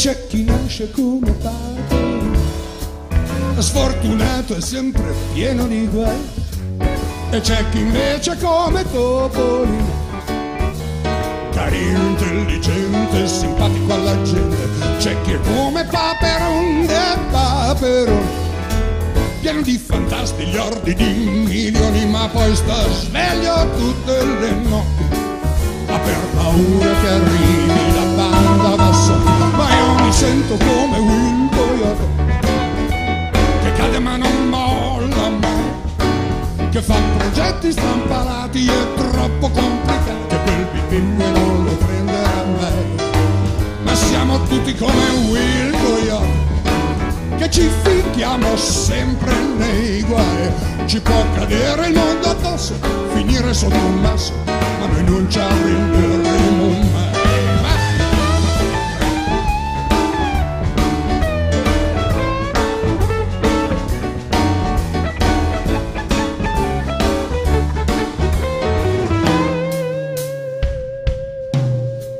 c'è chi nasce come padre, sfortunato e sempre pieno di guai, e c'è chi invece come Topolino, carino, intelligente, simpatico alla gente. C'è chi è come Paperon e Paperon, pieno di fantasti, gli ordi di milioni, ma poi sta sveglio tutte le notti a per paura che arrivi la banda bassa. Ma io mi sento come Will Coyote, che cade ma non molla mai, che fa progetti strampalati e troppo complicati, quel pipino non lo prenderà mai. Ma siamo tutti come Will Coyote, che ci fichiamo sempre nei guai. Ci può cadere il mondo addosso, finire sotto un masso, ma noi non ci arrenderemo mai.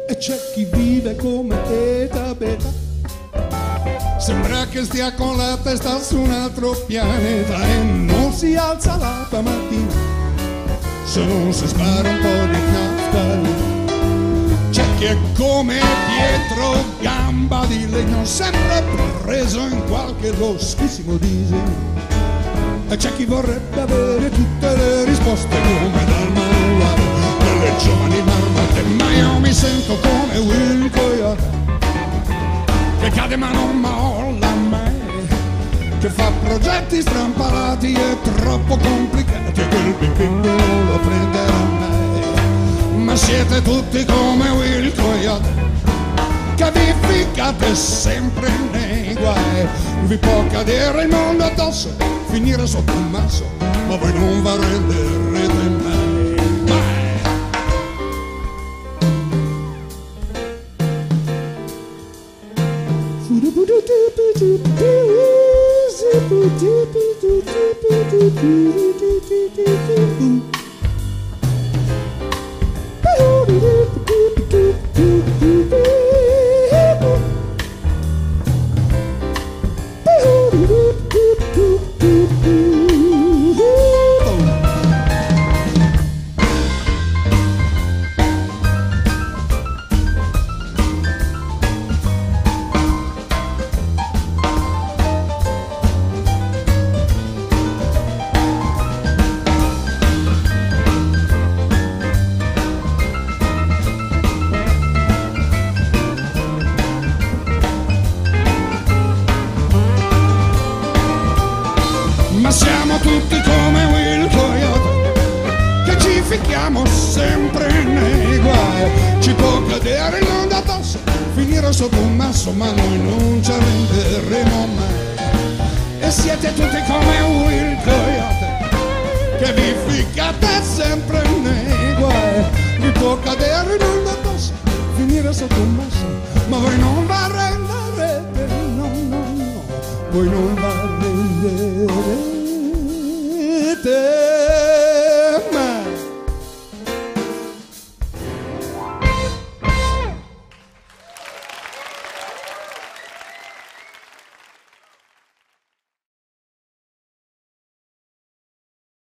E c'è chi vive come Eta Beta, sembra che stia con la testa su un altro pianeta e non si alza la mattina se non si spara un po' di naftalina. C'è chi è come Pietro Gamba di legno, sempre preso in qualche loschissimo disegno. E c'è chi vorrebbe avere tutte le risposte come dal manuale delle giovani marmotte. Ma io mi sento come Will Coyote, che cade ma non molla mai, che fa progetti strampalati e troppo complicati, e quel pipino non lo prenderà mai. Ma siete tutti come Will Coyote, che vi ficcate sempre nei guai. Vi può cadere il mondo addosso, finire sotto un masso, ma voi non vi arrenderete mai. Ma siamo tutti come Will Coyote, che ci fichiamo sempre nei guai. Ci può cadere il mondo addosso, finire sotto un masso, ma noi non ci arrenderemo mai. E siete tutti come Will Coyote, che vi ficcate sempre nei guai. Vi può cadere il mondo addosso, finire sotto un masso, ma voi non vi arrenderete, no, no, no, voi non vi arrenderete.